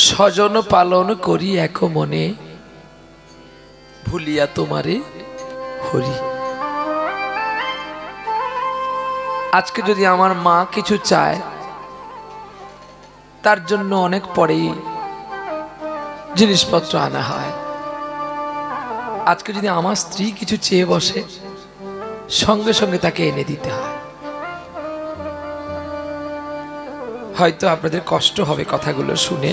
স্বজন পালন করি এক মনে ভুলিয়া তোমারে হরি। আজকে যদি আমার মা কিছু চায় তার জন্য অনেক পরেই জিনিসপত্র আনা হয়। আজকে যদি আমার স্ত্রী কিছু চেয়ে বসে সঙ্গে সঙ্গে তাকে এনে দিতে হয়। হয়তো আপনাদের কষ্ট হবে কথাগুলো শুনে,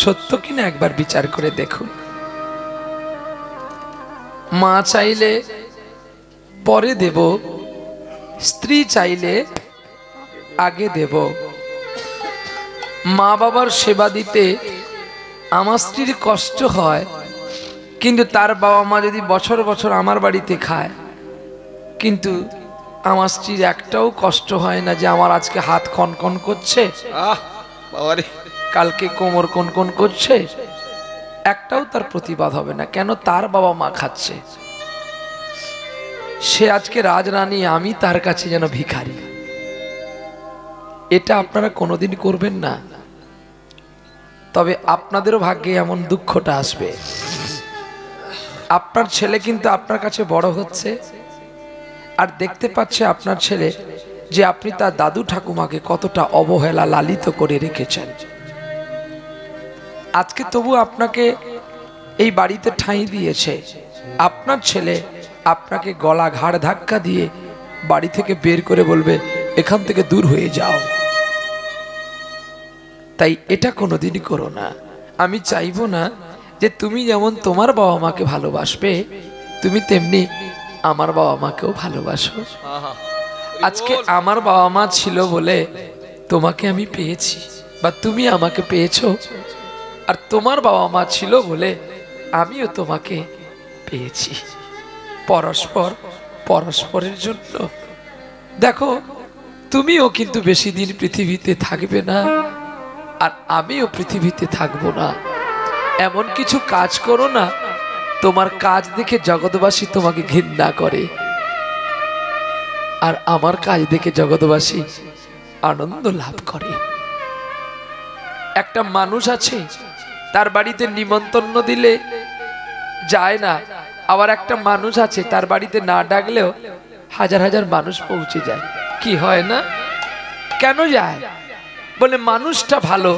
সত্য কিনা একবার বিচার করে দেখুন। মা চাইলে পরে দেব, স্ত্রী চাইলে আগে দেব। মা বাবার সেবা দিতে আমার স্ত্রীর কষ্ট হয়, কিন্তু তার বাবা মা যদি বছর বছর আমার বাড়িতে খায়, কিন্তু আমার স্ত্রীর একটাও কষ্ট হয় না যে আমার আজকে হাত কনকন করছে, কালকে কোমর কনকন করছে, একটাও তার প্রতিবাদ হবে না। কেন? তার বাবা মা খাচ্ছে। সে আজকে রাজরানী, আমি তার কাছে যেন ভিখারি। এটা আপনারা কোনোদিন করবেন না। তবে আপনাদেরও ভাগ্যে এমন দুঃখটা আসবে, আপনার ছেলে কিন্তু আপনার কাছে বড় হচ্ছে আর দেখতে পাচ্ছে আপনার ছেলে যে আপনি তার দাদু ঠাকুমাকে কতটা অবহেলা লালিত করে রেখেছেন। আজকে তবু আপনাকে এই বাড়িতে ঠাঁই দিয়েছে, আপনার ছেলে আপনাকে গলা ঘাড় ধাক্কা দিয়ে বাড়ি থেকে বের করে বলবে এখান থেকে দূর হয়ে যাও। তাই এটা কোনোদিনই করো না। আমি চাইবো না যে তুমি যেমন তোমার বাবা মাকে ভালোবাসবে তুমি তেমনি আমার বাবা মাকেও ভালোবাসো। আজকে আমার বাবা মা ছিল বলে তোমাকে আমি পেয়েছি, বা তুমি আমাকে পেয়েছো, আর তোমার বাবা মা ছিল বলে আমিও তোমাকে পেয়েছি। পরস্পর পরস্পরের জন্য। দেখো, তুমিও কিন্তু বেশি দিন পৃথিবীতে থাকবে না, আর আমিও পৃথিবীতে থাকবো না। এমন কিছু কাজ করো না তোমার কাজ দেখে জগৎবাসী তোমাকে ঘৃণা করে, আর আমার কাজ দেখে জগৎবাসী আনন্দ লাভ করে। একটা মানুষ আছে তার বাড়িতে নিমন্ত্রণ দিলে যায় না, আবার একটা মানুষ আছে তার বাড়িতে না ডাকলেও হাজার হাজার মানুষ পৌঁছে যায়। কি হয় না? কেন যায়? বলে মানুষটা ভালো,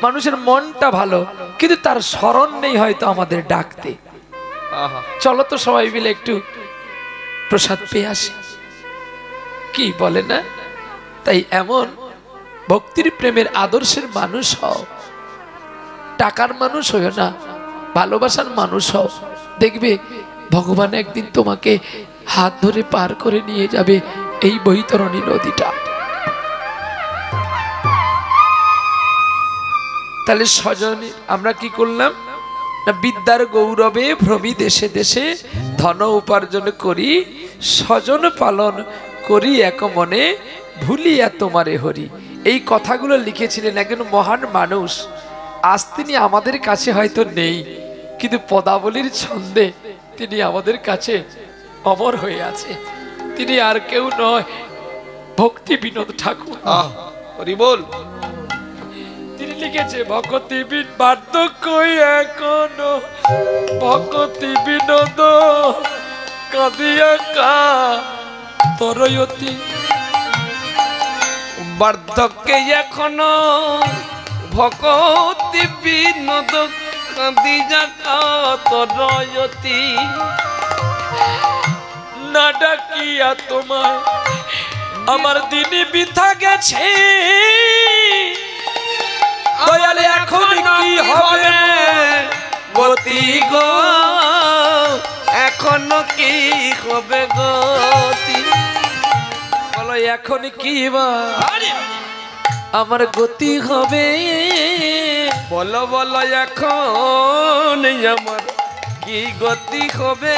মানুষের মনটা ভালো, কিন্তু তার স্মরণ নেই হয়তো আমাদের ডাকতে। চলো তো সবাই মিলে একটু প্রসাদ পেয়ে আসি, কি বলে না? তাই এমন ভক্তির প্রেমের আদর্শের মানুষ হও, টাকার মানুষ হও না, ভালোবাসার মানুষ হও। দেখবে ভগবান একদিন তোমাকে হাত ধরে পার করে নিয়ে যাবে এই বৈতরণী নদীটা। তাহলে স্বজনে আমরা কি করলাম না, বিদ্যার গৌরবে ভ্রমি দেশে দেশে ধন উপার্জন করি, স্বজন পালন করি এক মনে ভুলিয়া তোমারে হরি। এই কথাগুলো লিখেছিলেন একজন মহান মানুষ। আজ তিনি আমাদের কাছে হয়তো নেই, কিন্তু পদাবলীর ছন্দে তিনি আমাদের কাছে অমর হয়ে আছে। তিনি আর কেউ নয়, ভক্তি বিনোদ ঠাকুর। হরি বল। তিনি লিখেছে ভক্তি বিন বার্ধক্য এখনো ভক্তি বিনোদ কাঁদিয়া কা তরয়তি। বার্ধক্যে এখনো ভক্তি বিনোদ কাঁদিয়া কা তরয়তি। না ডাকিয়া তোমায় আমার দিনই বৃথা গেছে, দয়ালে এখন কি হবে গতি গো, এখনো কি হবে গতি? বলো এখন কি বা আমার গতি হবে? বলো বলো এখন আমার কি গতি হবে?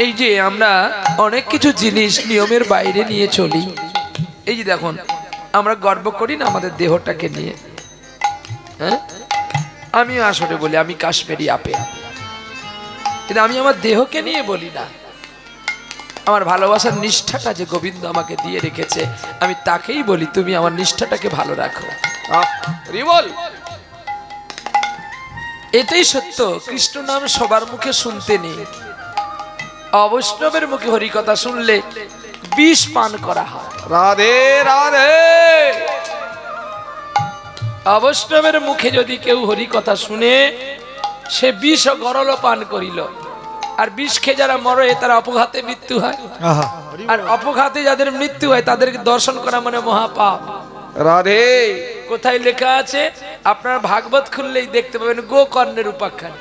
এই যে আমরা অনেক কিছু জিনিস নিয়মের বাইরে নিয়ে চলি। এই যে দেখুন, আমরা গর্ব করি না আমাদের দেহটাকে নিয়ে। হ্যাঁ, আমিও আসলে বলি আমি কাশ্মীরি আপেল, কিন্তু আমি আমার দেহকে নিয়ে বলি না। আমার ভালোবাসার নিষ্ঠাটা যে গোবিন্দ আমাকে দিয়ে রেখেছে, আমি তাকেই বলি তুমি আমার নিষ্ঠাটাকে ভালো রাখো। বল। এটাই সত্য, কৃষ্ণ নাম সবার মুখে শুনতে নেই, অবৈষ্ণবের মুখে হরিকথা শুনলে বিষ পান করা হয়। রাধে রাধে। অবৈষ্ণবের মুখে যদি কেউ হরিকথা শুনে, সে বিষ ও গরল পান করিল। আর বিষ খেয়ে যারা মরে তারা অপঘাতে মৃত্যু হয়, আর অপঘাতে যাদের মৃত্যু হয় তাদেরকে দর্শন করা মানে মহাপাপ। রাধে। কোথায় লেখা আছে? আপনার ভাগবত খুললেই দেখতে পাবেন গোকর্ণের উপাখ্যান।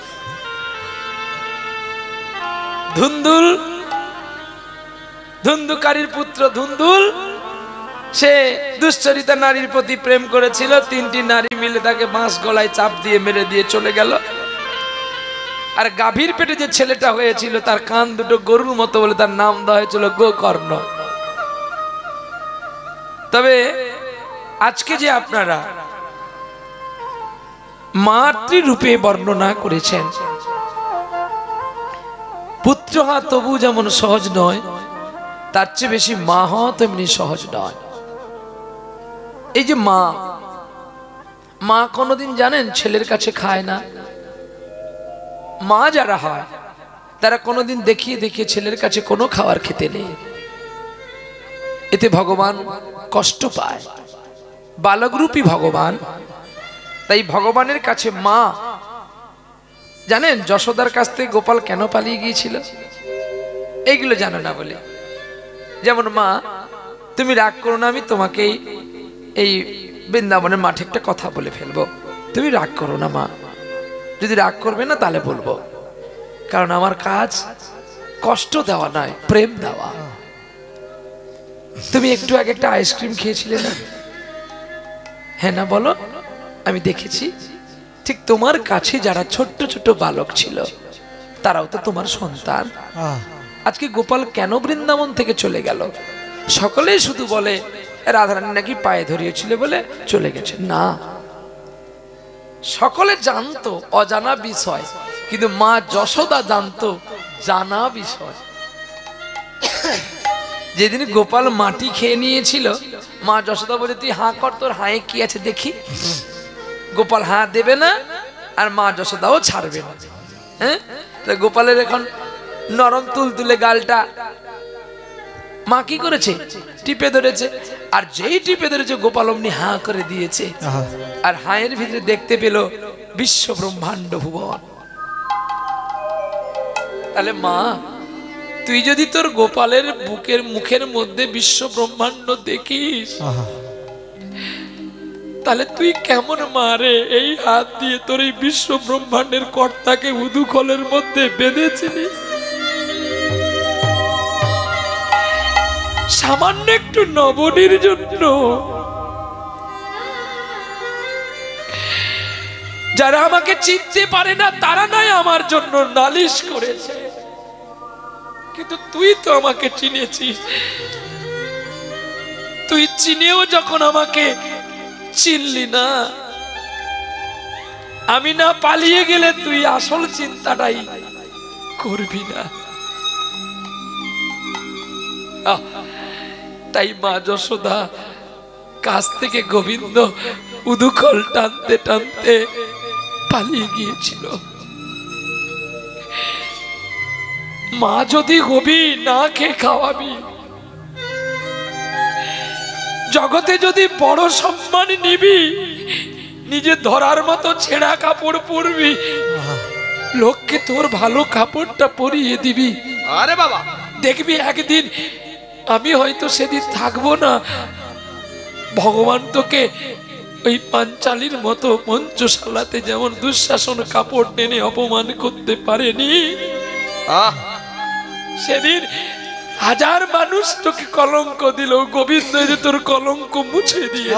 ধুন্দুল, ধুন্দুকারীর পুত্র ধুন্দুল, সে দুশ্চরিতা নারীর প্রতি প্রেম করেছিল। 3টি নারী মিলে তাকে বাঁশ গলায় চাপ দিয়ে মেরে দিয়ে চলে গেল। আর গাভীর পেটে যে ছেলেটা হয়েছিল তার কান দুটো গরুর মতো বলে তার নাম দেওয়া হয়েছিল গোকর্ণ। তবে আজকে যে আপনারা মাতৃরূপে বর্ণনা করেছেন, পুত্র হওয়া তবু যেমন সহজ নয়, তার চেয়ে বেশি মা হওয়া তেমনি সহজ নয়। এই যে মা কোনোদিন জানেন ছেলের কাছে খায় না। মা যারা হয় তারা কোনোদিন দেখিয়ে দেখিয়ে ছেলের কাছে কোনো খাবার খেতে নেই, এতে ভগবান কষ্ট পায়। বালকরূপী ভগবান, তাই ভগবানের কাছে মা। জানেন যশোদার কাছ থেকে গোপাল কেন পালিয়ে গিয়েছিল? এইগুলো জানো না বলে। যেমন মা, তুমি রাগ করো না, আমি তোমাকে এই বৃন্দাবনের মাঠে একটা কথা বলে ফেলবো, তুমি রাগ করো না মা। যদি রাগ করবে না তাহলে বলবো, কারণ আমার কাজ কষ্ট দেওয়া নয়, প্রেম দেওয়া। তুমি একটু আগে একটা আইসক্রিম খেয়েছিলে না? হ্যাঁ না বলো? আমি দেখেছি। ঠিক তোমার কাছে যারা ছোট্ট ছোট্ট বালক ছিল তারাও তো তোমার সন্তান। আজকে গোপাল কেন বৃন্দাবন থেকে চলে গেল? সকলেই শুধু বলে রাধারানী নাকি পায়ে ধরিয়েছিল বলে চলে গেছে। না, সকলে জানতো অজানা বিষয়, কিন্তু মা যশোদা জানতো জানা বিষয়। যেদিন গোপাল মাটি খেয়ে নিয়েছিল, মা যশোদা বলে তুই হাঁ কর, তোর হাঁয়ে কি আছে দেখি। গোপাল হাঁ দেবে না, আর মা যশোদাও ছাড়বে না। হ্যাঁ, গোপালের এখন নরম তুলতুলে গালটা মা কি করেছে? টিপে ধরেছে। আর যেই টিপে ধরেছে গোপাল অমনি হাঁ করে দিয়েছে। আর হাঁয়ের ভিতরে দেখতে পেল বিশ্ব ব্রহ্মাণ্ড ভুবন। তাহলে মা, তুই যদি তোর গোপালের বুকের মুখের মধ্যে বিশ্ব ব্রহ্মাণ্ড দেখিস, তাহলে তুই কেমন মারে এই হাত দিয়ে তোর এই বিশ্ব ব্রহ্মাণ্ডের কর্তাকে উদুখলের মধ্যে বেঁধেছিলিস? সামান্য একটু নবনীর জন্য। যারা আমাকে চিনতে পারে না তারা নয় আমার জন্য নালিশ করেছে, কিন্তু তুই তো আমাকে চিনেছিস। তুই চিনেও যখন আমাকে চিনলি না, আমি না পালিয়ে গেলে তুই আসল চিন্তাটাই করবি না। তাই মা যশোদা কাছ থেকে গোবিন্দ উদুখল টানতে টানতে পালিয়ে গিয়েছিল। মা যদি হবি, না খেয়ে খাওয়াবি, জগতে যদি বড় সম্মান নিবি, নিজে ধরার মতো ছেঁড়া কাপড় পরবি, লোককে তোর ভালো কাপড়টা পরিয়ে দিবি। আরে বাবা, দেখবি একদিন আমি হয়তো সেদিন থাকবো না, ভগবান তোকে ওই পাঞ্চালির মতো মঞ্চশালাতে যেমন দুঃশাসন কাপড় টেনে অপমান করতে পারেনি, সেদিন হাজার মানুষ তোকে কলঙ্ক দিল, গোবিন্দ যে তোর কলঙ্ক মুছে দিয়ে।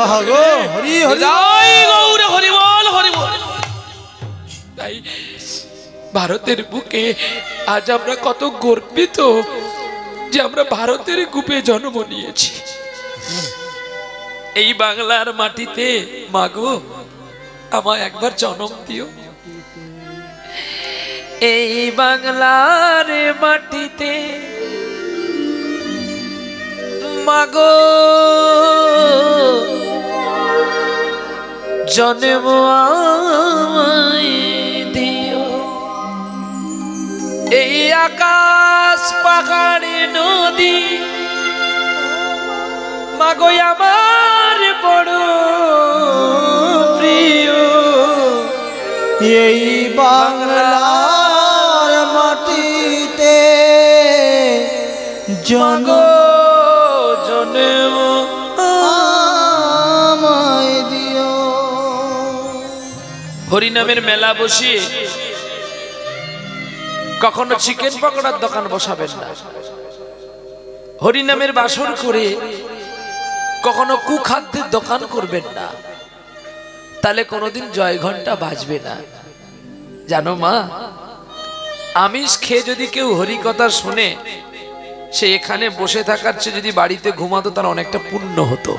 তাই ভারতের বুকে আজ আমরা কত গর্বিত যে আমরা ভারতের বুকে জন্ম নিয়েছি। এই বাংলার মাটিতে মাগো আমায় একবার জন্ম দিও। এই বাংলার মাটিতে মাগো জন্ম আমায় দিও, এই আকাশ পাহাড়ে নদী মাগো আমার বড় প্রিয়, এই বাংলার মাটিতে জন্ম জন্ম আমায় দিও। হরিনামের মেলা বসিয়ে কখনো চিকেন পকোড়ার দোকান বসাবেন না, হরিনামের বাসর করে কখনো কুখাদ্যের দোকান করবেন না, তাহলে কোনোদিন জয় ঘন্টা বাজবে না। জানো মা, আমিষ খেয়ে যদি কেউ হরি কথা শুনে, সে এখানে বসে থাকার চেয়ে যদি বাড়িতে ঘুমাতো তার অনেকটা পুণ্য হতো।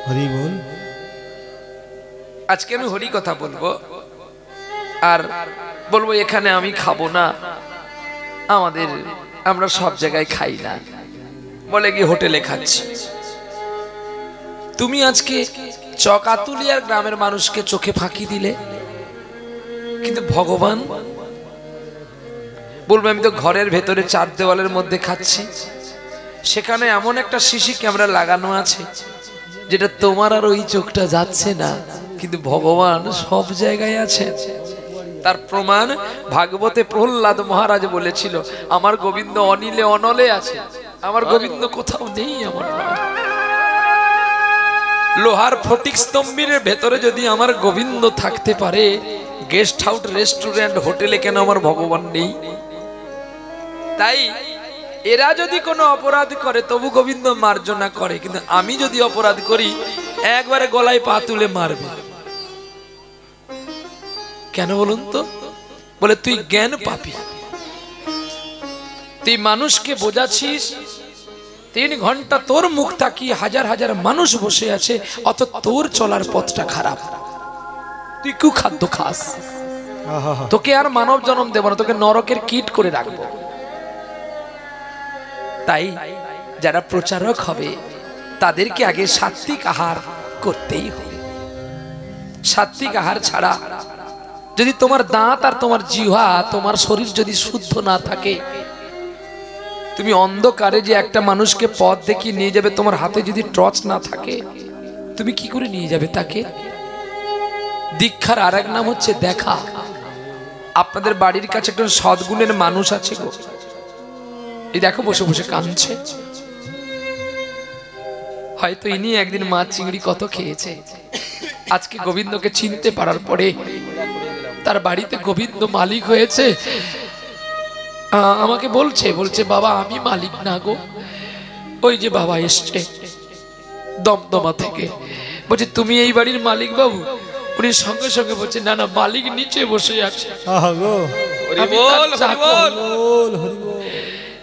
হরি বল। আজকে আমি হরি কথা বলবো, আর বলবো এখানে আমি খাবো না, আমরা সব জায়গায় খাই না, বলে কি হোটেলে খাচ্ছি। তুমি আজকে চকাতুলিয়ার গ্রামের মানুষকে চোখে ফাঁকি দিলে, কিন্তু ভগবান বলবে আমি তো ঘরের ভেতরে চার দেওয়ালের মধ্যে খাচ্ছি, সেখানে এমন একটা সিসি ক্যামেরা লাগানো আছে যেটা তোমার আর ওই চোখটা যাচ্ছে না, কিন্তু ভগবান সব জায়গায় আছে। তার প্রমাণ ভাগবতে প্রহ্লাদ মহারাজ বলেছিল, আমার গোবিন্দ অনিলে অনলে আছে, আমার গোবিন্দ কোথাও নেই আমার নয়। লোহার ফটিক স্তম্ভের ভেতরে যদি আমার গোবিন্দ থাকতে পারে, গেস্ট হাউস রেস্টুরেন্ট হোটেলে কেন আমার ভগবান নেই? তাই এরা যদি কোনো অপরাধ করে তবু গোবিন্দ মার্জনা করে, কিন্তু আমি যদি অপরাধ করি একবারে গলায় পা তুলে মারবে। কেন বলুন তো? বলে তুই জ্ঞান পাপী, তুই মানুষকে বোঝাচ্ছিস, 3 ঘন্টা তোর মুখ তাকিয়ে হাজার হাজার মানুষ বসে আছে, অত তোর চলার পথটা খারাপ, তুই কুখাদ্য খাস, তোকে আর মানব জন্ম দেব না, তোকে নরকের কীট করে রাখবো। তাই যারা প্রচারক হবে তাদেরকে আগে সাত্বিক আহার করতেই হবে। সাত্বিক আহার ছাড়া যদি তোমার দাঁত আর তোমার জিহ্বা, তোমার শরীর যদি শুদ্ধ না থাকে, তুমি অন্ধকারে যে একটা মানুষকে পথ দেখিয়ে নিয়ে যাবে, তোমার হাতে যদি টর্চ না থাকে তুমি কি করে নিয়ে যাবে তাকে? দীক্ষার আরেক নাম হচ্ছে দেখা। আপনাদের বাড়ির কাছে একটা সদ্গুণের মানুষ আছে গো, এই দেখো বসে বসে কাঁদছে, হয়তো ইনি একদিন মাছ চিংড়ি কত খেয়েছে, আজকে গোবিন্দকে চিনতে পারার পরে তার বাড়িতে গোবিন্দ মালিক হয়েছে। আমাকে বলছে বাবা আমি মালিক না গো, ওই যে বাবা এসছে দমদমা থেকে, বলছে তুমি এই বাড়ির মালিক বাবু? উনি সঙ্গে সঙ্গে বলছে না না, মালিক নিচে বসে আছে,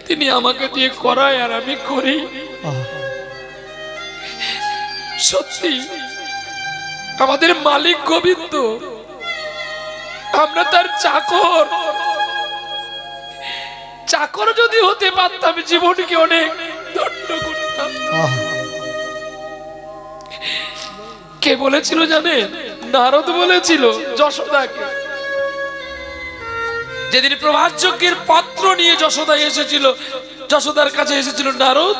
তিনি আমাকে দিয়ে করায় আর আমি করি। সত্যি আমাদের মালিক গোবিন্দ, আমরা তার চাকর। চাকর যদি হতে পারতাম জীবনকে অনেক ধন্য করতাম। কে বলেছিল জানেন? নারদ বলেছিল যশোদাকে। যেদিন প্রভাস যজ্ঞের পত্র নিয়ে যশোদা এসেছিল, যশোদার কাছে এসেছিল নারদ,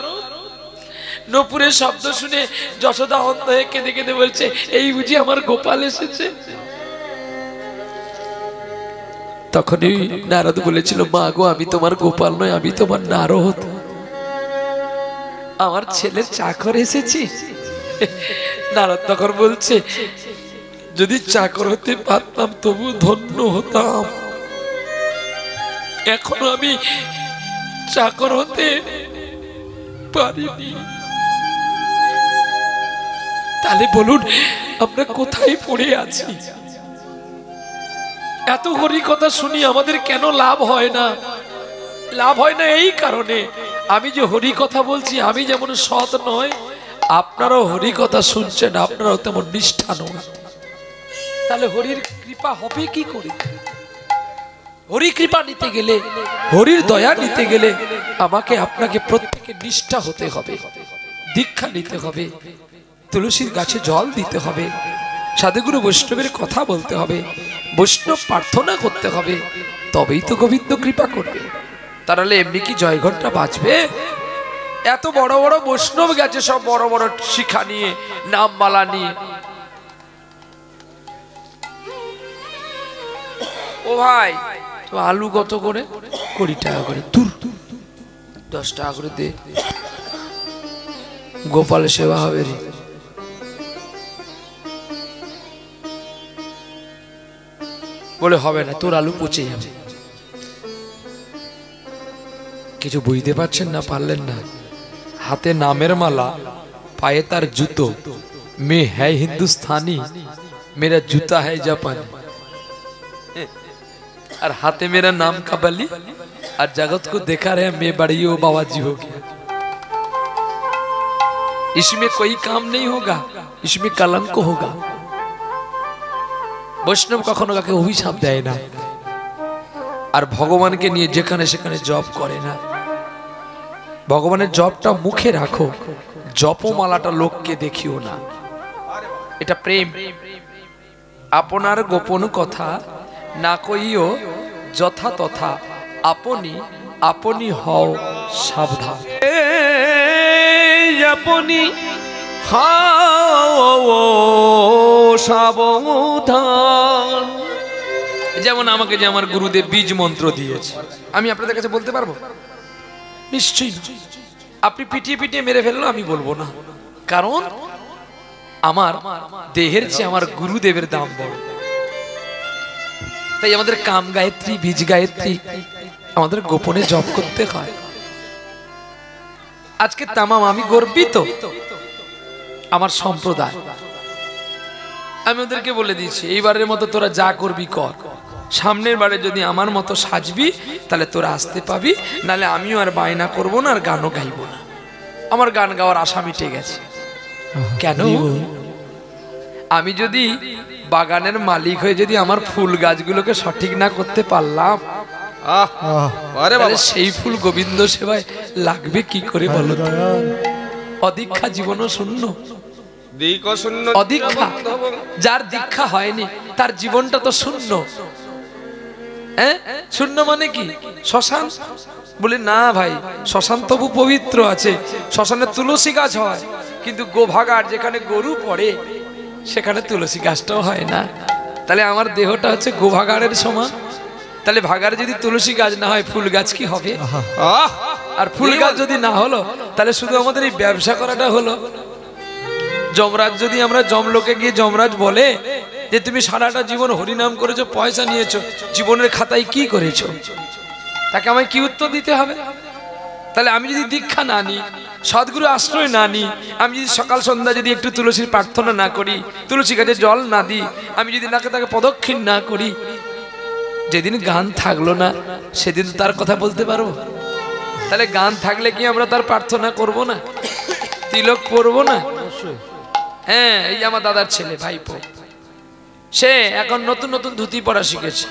নপুরের শব্দ শুনে যশোদা অন্ধ হয়ে কেঁদে কেঁদে বলছে এই বুঝি আমার গোপাল এসেছে। তখনই নারদ বলেছিল মা গো আমি তোমার গোপাল নয়, আমি তোমার নারদ, আমার ছেলের চাকর এসেছি। নারদ তখন বলছে যদি চাকর হতে পারতাম তবু ধন্য হতাম, এখনো আমি চাকর হতে পারিনি। তাহলে বলুন আমরা কোথায় পড়ে আছি? এত হরি কথা শুনি আমাদের কেন লাভ হয় না? লাভ হয় না এই কারণে, আমি যে হরি কথা বলছি আমি যেমন সৎ নয়, আপনারাও হরি কথা শুনছেন, আপনারাও তেমন নিষ্ঠা নয়। তাহলে হরির কৃপা হবে কি করে? হরি কৃপা নিতে গেলে, হরির দয়া নিতে গেলে আমাকে আপনাকে প্রত্যেকে নিষ্ঠা হতে হবে, দীক্ষা নিতে হবে, তুলসীর গাছে জল দিতে হবে, সাধুগুরু বৈষ্ণবের কথা বলতে হবে, বৈষ্ণব প্রার্থনা করতে হবে, তবেই তো গোবিন্দ কৃপা করবে। তাহলে এমনি কি জয় ঘন্টা বাজবে? এত বড় বড় বৈষ্ণব গেছে, সব বড় বড় শিখা নিয়ে, নামমালা নিয়ে। ও ভাই, তো আলু কত করে? 20 টাকা করে। দূর, 10 টাকা করে দে, গোপাল সেবা হবে রে। বলে হবে না, তোর আলু পচে যাবে। কিছু বুঝতে পারছেন না, পারলেন না। হাতে নামের মালা, পায়ে তার জুতো, মে হ্যায় হিন্দুস্তানি, মেরা জুতা হ্যায় জাপানি। और हाथे मेरा नाम का बलि, और जगत को देखा रहे मैं बड़ी हो बाबा जी हो गया। इसमें कोई काम नहीं होगा, इसमें कलंक होगा। বৈষ্ণব কখনো কাকে অভিশাপ দেয় না, আর ভগবানকে নিয়ে যেখানে সেখানে জপ করে না। ভগবানের জপটা মুখে রাখো, জপমালাটা লোককে দেখিও না। এটা প্রেম। আপনার গোপন কথা না কইও যথা তথা, আপনি আপনি হও সাবধান। আপনি হও সাবধান। যেমন আমাকে যে আমার গুরুদেব বীজ মন্ত্র দিয়েছে, আমি আপনাদের কাছে বলতে পারবো? নিশ্চয়ই। আপনি পিটিয়ে পিটিয়ে মেরে ফেললো, আমি বলবো না, কারণ আমার দেহের চেয়ে আমার গুরুদেবের দাম বড়। তাই আমাদের কাম গায়ত্রী, বীজ গায়ত্রী আমাদের গোপনে জপ করতে হয়। আজকে তামাম আমি গর্বিত, আমার সম্প্রদায়। আমি ওদেরকে বলে দিয়েছি, এইবারের মতো তোরা যা করবি কর, সামনের বারে যদি আমার মতো সাজবি তাহলে তোরা আসতে পাবি, নালে আমিও আর বায়না করব না, আর গানও গাইব না। আমার গান গাওয়ার আশা মিটে গেছে। কেন? আমি যদি বাগানের মালিক হয়ে যদি আমার ফুল গাছগুলোকে সঠিক না করতে পারলাম, সেই ফুল গোবিন্দ সেবায় লাগবে কি করে বলো? অদীক্ষা জীবনও শূন্য। অদীক্ষা, যার দীক্ষা হয়নি তার জীবনটা তো শূন্য। শূন্য মানে কি? শ্মশান? বলে না ভাই, শ্মশান তবু পবিত্র আছে, শ্মশানে তুলসী গাছ হয়, কিন্তু গোভাগার যেখানে গরু পড়ে সেখানে তুলসী গাছটাও হয় না। তাহলে আমার দেহটা হচ্ছে গোভাগাড়ের সমান। তাহলে ভাগারে যদি তুলসী গাছ না হয়, ফুল গাছ কি হবে? আর ফুল গাছ যদি না হলো, তাহলে শুধু আমাদের এই ব্যবসা করাটা হলো। যমরাজ যদি, আমরা যমলোকে গিয়ে যমরাজ বলে যে তুমি সারাটা জীবন হরিনাম করেছো, পয়সা নিয়েছো, জীবনের খাতায় কি করেছো, তাকে আমায় কি উত্তর দিতে হবে? তাহলে আমি যদি দীক্ষা না নিই, সদ্গুরু আশ্রয় না নিই, আমি যদি সকাল সন্ধ্যা যদি একটু তুলসীর প্রার্থনা না করি, তুলসী গাছে জল না দিই, আমি যদি নাকে তাকে প্রদক্ষিণ না করি, যেদিন গান থাকলো না সেদিন তার কথা বলতে পারবো? তাহলে গান থাকলে কি আমরা তার প্রার্থনা করব না, তিলক পরবো না? হ্যাঁ, এই আমার দাদার ছেলে ভাইপো, সে এখন নতুন নতুন ধুতি পরা শিখেছে।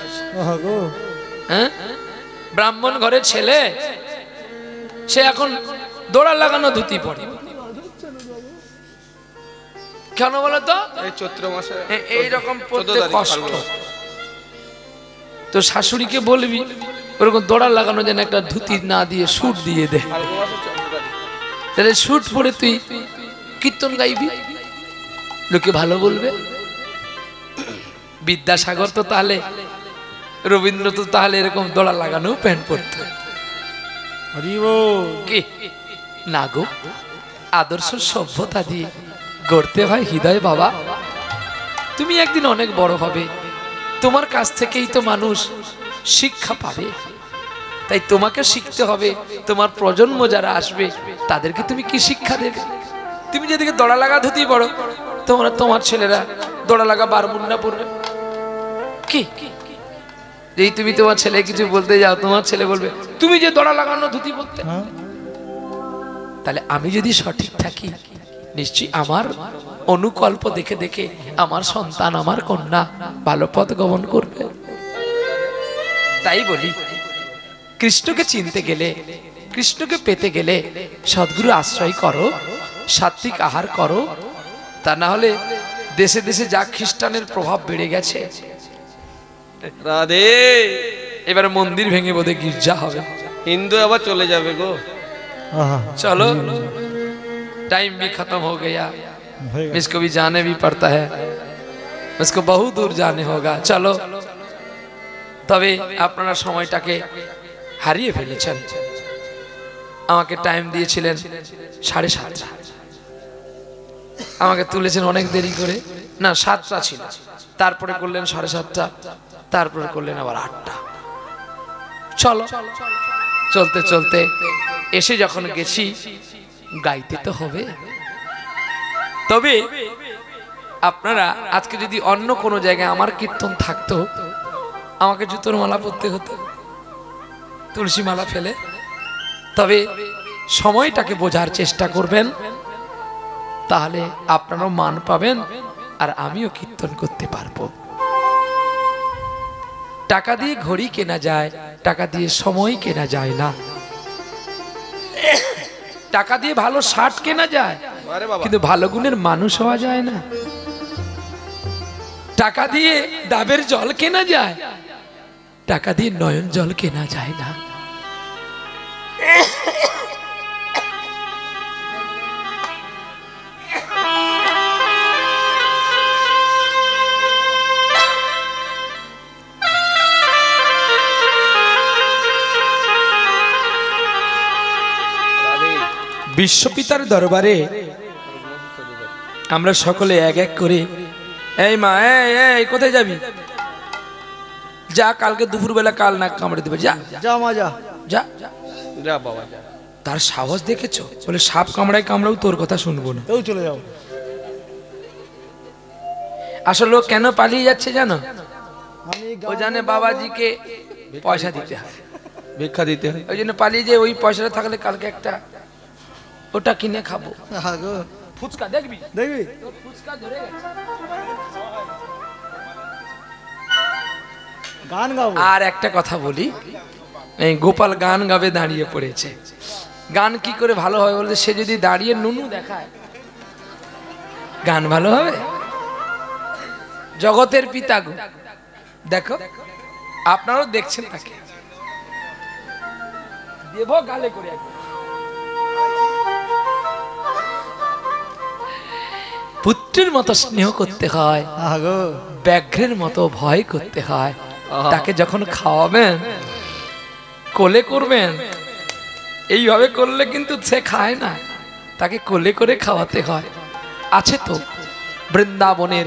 হ্যাঁ, ব্রাহ্মণ ঘরের ছেলে, সে এখন দোড়া লাগানো ধুতি পরে। কেন বলো তো? এই চৈত্র মাসে এইরকম পড়তে কষ্ট। তো শাশুড়িকে বলবি ওরকম দোড়া লাগানো যেন একটা ধুতি না দিয়ে স্যুট দিয়ে দে, তাহলে স্যুট পরে তুই কীর্তন গাইবি, লোকে ভালো বলবে। বিদ্যাসাগর তো তাহলে, রবীন্দ্র তো তাহলে এরকম দোড়া লাগানো প্যান্ট পরতো কি না গো? আদর্শ সভ্যতা দিয়ে গড়তে হয় হৃদয়। বাবা, তুমি একদিন অনেক বড় হবে, তোমার কাছ থেকেই তো মানুষ শিক্ষা পাবে। তাই তোমাকে শিখতে হবে, তোমার প্রজন্ম যারা আসবে তাদেরকে তুমি কি শিক্ষা দেবে? তুমি যেদিকে দড়া লাগা ধুতি পড়ো, তোমার ছেলেরা দড়া লাগা বারমুন্ডা পড়বে কি? যেই তুমি তোমার ছেলে কিছু বলতে যাও, তোমার ছেলে বলবে তুমি যে দড়া লাগানো ধুতি পড়তে। তাহলে আমি যদি সঠিক থাকি, নিশ্চয়ই আমার অনুকল্প দেখে দেখে আমার সন্তান, আমার কন্যা ভালো পথ গমন করবে। তাই বলি, কৃষ্ণকে চিনতে গেলে, কৃষ্ণকে পেতে গেলে সদ্গুরু আশ্রয় করো, সাত্বিক আহার করো। তা না হলে দেশে দেশে যা খ্রিস্টানের প্রভাব বেড়ে গেছে, রাধে এবার মন্দির ভেঙে বোধে গির্জা হবে, হিন্দু আবার চলে যাবে গো। आहा, चलो टाइम भी खत्म हो गया, इसको भी जाने भी पड़ता है, इसको बहुत दूर जाने होगा। चलो তবে আপনারা সময়টাকে হারিয়ে ফেলেছেন। আমাকে টাইম দিয়েছিলেন 7:30, আমাকে তুলেছেন অনেক দেরি করে, না 7টা ছিল, তারপরে করলেন 7:30, তারপরে করলেন আবার 8টা। চলো চলতে চলতে এসে যখন গেছি, গাইতে তো হবে। তবে আপনারা আজকে যদি অন্য কোনো জায়গায় আমার কীর্তন থাকতো, আমাকে জুতোর মালা পরতে হতো, তুলসী মালা ফেলে। তবে সময়টাকে বোঝার চেষ্টা করবেন, তাহলে আপনারাও মান পাবেন আর আমিও কীর্তন করতে পারবো। টাকা দিয়ে ঘড়ি কেনা যায়, টাকা দিয়ে সময় কেনা যায় না। টাকা দিয়ে ভালো শার্ট কেনা যায়, কিন্তু ভালো গুণের মানুষ হওয়া যায় না। টাকা দিয়ে ডাবের জল কেনা যায়, টাকা দিয়ে নয়ন জল কেনা যায় না। বিশ্বপিতার দরবারে আমরা সকলে এক এক করে, এই মা, এই কোথায় যাবি? যা, কালকে দুপুরবেলা কাল নাক কামড়ে দেবে, যা जा माँ जा। যা। যা বাবা যা। তার সাহস দেখেছো? বলে সাপ কামড়ায় কামড়াও, তোর কথা শুনবো না। तो चले जाओ। আসলে ও কেন পালিয়ে যাচ্ছে জানো? আমি ও জানে বাবাজিকে পয়সা দিতে হয়, ভিক্ষা দিতে হয়। ওই জন্য পালিয়ে, যে ওই পয়সাটা থাকলে কালকে একটা ওটা কিনে খাবো। আগো ফুচকা দেখবি, দেখবি ফুচকা ধরে গেছে। গান গাও। আর একটা কথা বলি, এই গোপাল গান গাবে দাঁড়িয়ে পড়েছে। গান কি করে ভালো হবে বলতে, সে যদি দাঁড়িয়ে নুনু দেখায়, গান ভালো হবে? জগতের পিতা গো, দেখো আপনারাও দেখছেন তাকে, দেব গালে করে একবার। পুত্রের মতো স্নেহ করতে হয়, আগো ব্যাঘ্রের মতো ভয় করতে হয়। তাকে যখন খাওয়াবেন, কোলে করবেন, এইভাবে করলে কিন্তু সে খায় না, তাকে কোলে করে খাওয়াতে হয়। আছে তো বৃন্দাবনের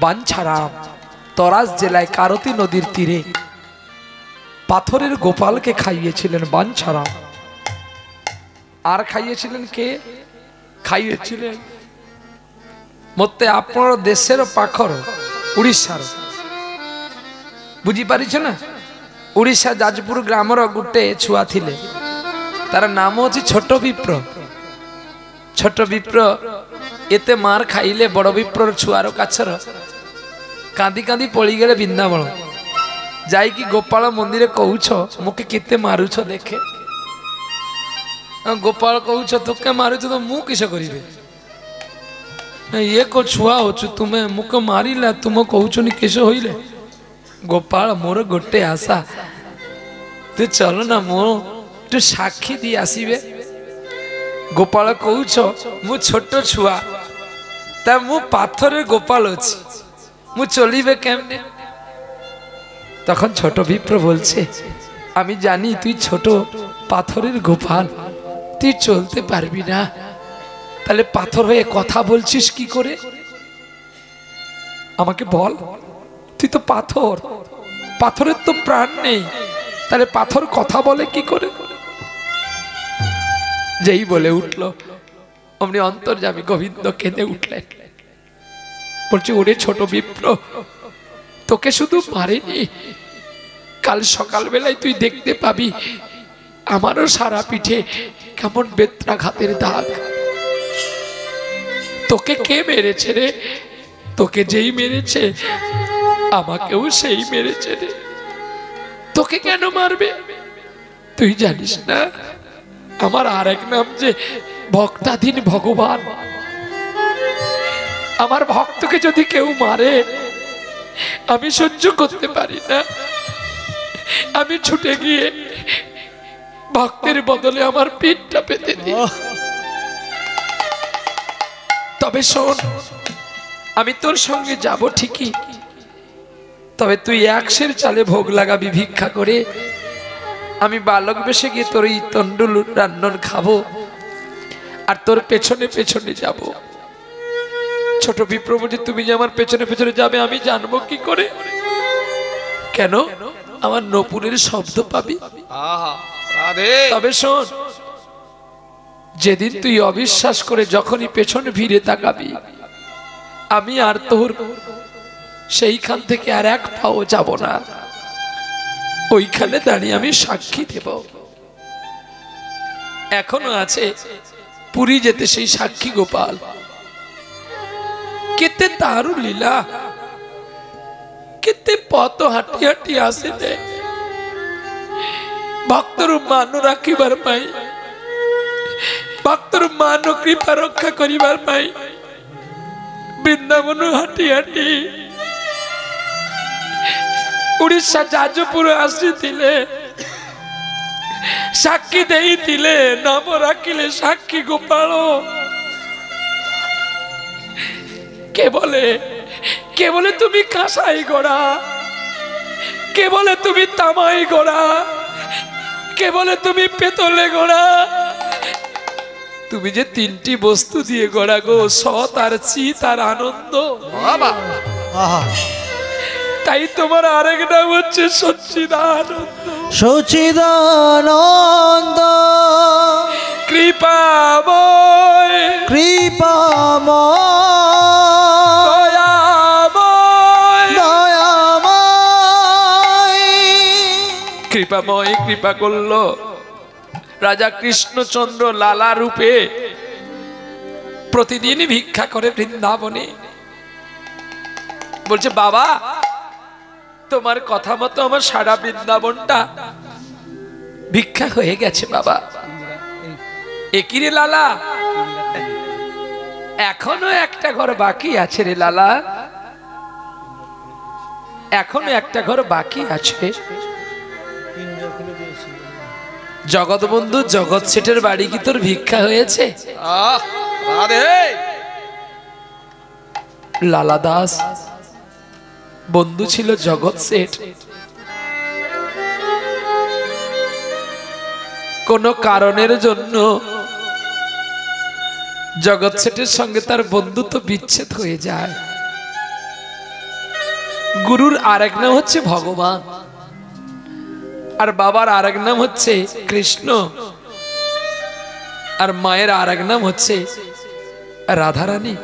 বাঞ্ছারাম তরাস জেলায় কারতী নদীর তীরে পাথরের গোপালকে খাইয়েছিলেন বাঞ্ছারাম। আর খাইয়েছিলেন কে? খাইয়েছিলেন মতে আপনার দেশের পাখর উড়িষ্যার, বুঝি পারিছ না? উড়িষ্যা যাজপুর গ্রামর গোটে ছুয়া ଥିଲେ, তার নাম হচ্ছে ছোট বিপ্র। ছোট বিপ্র এতে মার খাইলে বড় বিপ্রর ছুয়ার কাছর কাঁদি কাঁদি পড়ি গেলে বৃন্দাবন। যাইকি গোপাল মন্দিরে কହୁଛ মুকে কেতে মারুছ দেখে। গোপাল কହୁଛ তোকে মারুছ তো মু কিস করিবে? ये को छुआ हो तुम्हें मुख मारिला, तुम कहनी किस होइले? गोपाल मोर गोटे आशा, तू चलो ना मो तू साक्षी दी आसबे। गोपाल कହୁछ मु छोट छुआ, ता मु पाथरे गोपाल अछि, मु चलिबे केमने? तखन छोट विप्र बोलছে, আমি জানি তুই ছোট পাথরের গোপাল, তুই চলতে পারবি না। তাহলে পাথর হয়ে কথা বলছিস কি করে? আমাকে বল, তুই তো পাথর, পাথরের তো প্রাণ নেই, তাহলে পাথর কথা বলে কি করে? যেই বলে উঠলো, অমনি অন্তর্যামী গোবিন্দ কেঁদে উঠলেন, বলছে ওরে ছোট বিপ্র, তোকে শুধু মারেনি, কাল সকাল বেলায় তুই দেখতে পাবি আমারও সারা পিঠে কেমন বেত্রাঘাতের দাগ। তোকে কে মেরেছে রে? তোকে যেই মেরেছে আমাকেও সেই মেরেছে রে। তোকে কেন মারবে? তুই জানিস না আমার আরেক নাম যে ভক্তাধীন ভগবান? আমার ভক্তকে যদি কেউ মারে আমি সহ্য করতে পারি না, আমি ছুটে গিয়ে ভক্তের বদলে আমার পিঠটা পেতে দিই। তবে শোন, আমি তোর সঙ্গে যাব ঠিকই, তবে তুই 100 চালে ভোগ লাগাবি ভিক্ষা করে, আমি বালক বেশে গিয়ে তোর এই তন্ডুল রান্নন খাবো আর তোর পেছনে পেছনে যাব। ছোট বিপ্র বলছে, তুমি যে আমার পেছনে পেছনে যাবে আমি জানবো কি করে? কেন? আমার নপুরের শব্দ পাবি। তবে শোন, যেদিন তুই অবিশ্বাস করে যখনই পেছনে ফিরে তাকাবি, আমি আর তোর সেইখান থেকে আর এক পাও যাব না, ওইখানে দাঁড়িয়ে আমি সাক্ষী দেব। এখনো আছে পুরী যেতে সেই সাক্ষী গোপাল, কেতে তারু লীলা, কেতে পথ হাঁটি হাঁটি আসিলে ভক্তর মান রাখিবার পাই, ভক্তর মান কৃপা রক্ষা করিবার পাই বৃন্দাবন হাঁটি হাঁটি উড়িষ্যা যাজপুর আসিলে সাক্ষী দেইলে নাম রাখিলে সাক্ষী গোপাল। কে বলে তুমি কাঁসাই গোড়া, কে বলে তুমি তামাই গোড়া, কে বলে তুমি পেতলে গোড়া। তুমি যে 3টি বস্তু দিয়ে গড়া গো, সৎ আর চিত আর আনন্দ। তাই তোমার আরেক নাম হচ্ছে সচ্চিদানন্দ। সচ্চিদানন্দ কৃপাময়, কৃপাময়, দয়াময়, কৃপাময় কৃপা করলো রাজা কৃষ্ণচন্দ্র লালা রূপে, প্রতিদিন ভিক্ষা করে বৃন্দাবনে। বলছে, বাবা তোমার কথা মতো আমার সারা বৃন্দাবনটা ভিক্ষা হয়ে গেছে বাবা। একই রে লালা, এখনো একটা ঘর বাকি আছে রে লালা, এখনো একটা ঘর বাকি আছে। জগৎবন্ধু জগৎ শেঠের বাড়ি কি তোর ভিক্ষা হয়েছে? লালা দাস বন্ধু ছিল জগৎ শেঠ, কোন কারণের জন্য জগৎ শেঠের সঙ্গে তার বন্ধুত্ব বিচ্ছেদ হয়ে যায়। গুরুর আরেক নাম হচ্ছে ভগবান, আর বাবার আরেক নাম হচ্ছে কৃষ্ণ, আর মায়ের আরেক নাম হচ্ছে রাধারানী।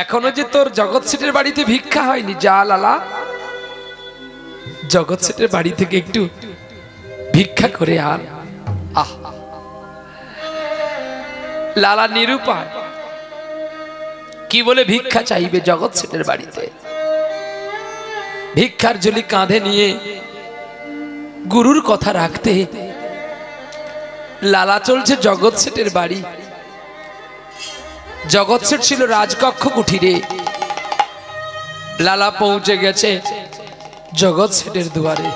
এখনো যে তোর জগৎ শেঠের বাড়িতে ভিক্ষা হয়নি, যা লালা জগৎ শেঠের বাড়ি থেকে একটু ভিক্ষা করে আন। আহ, লালা নিরুপায়, কি বলে ভিক্ষা চাইবে জগৎ শেঠের বাড়িতে? ভিক্ষার ঝুলি কাঁধে নিয়ে গুরুর কথা রাখতে লালা চলছে জগৎ শেঠের বাড়ি। জগৎ শেঠ ছিল রাজকক্ষ কুঠিরে, লালা পৌঁছে গেছে জগৎ শেঠের দুয়ারে।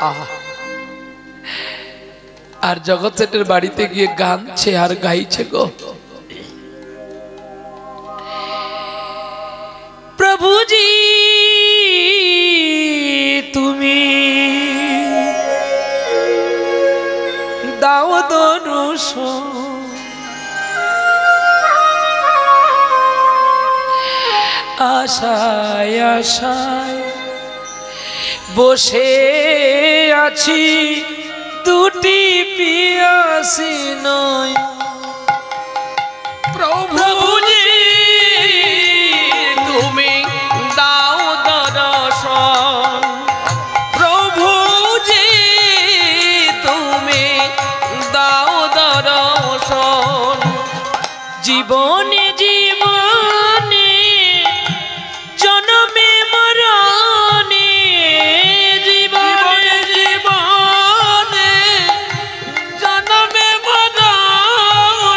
আহা, আর জগৎ শেঠের বাড়িতে গিয়ে গানছে আর গাইছে গো, প্রভুজি তুমি দাও দর্শন, আশায় আশায় বসে আছি, দুটি পিয়াসি নয় প্রভুজি তুমি দাও দর্শন, প্রভুজি তুমি দাও দর্শন, জীবনে জীবনে জনমে মরণে, জীবনে জীবনে জনমে মরণে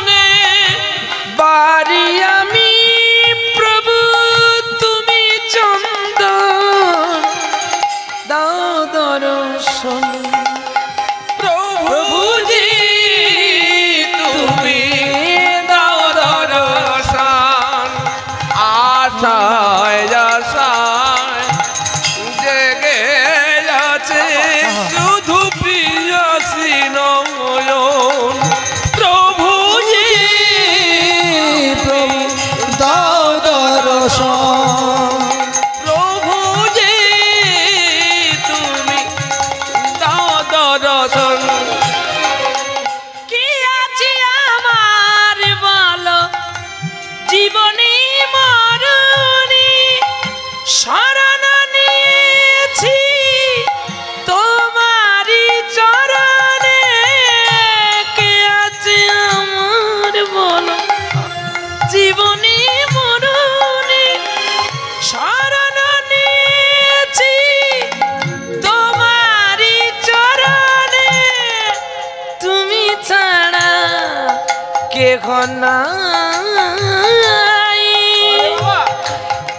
কেহ নাই,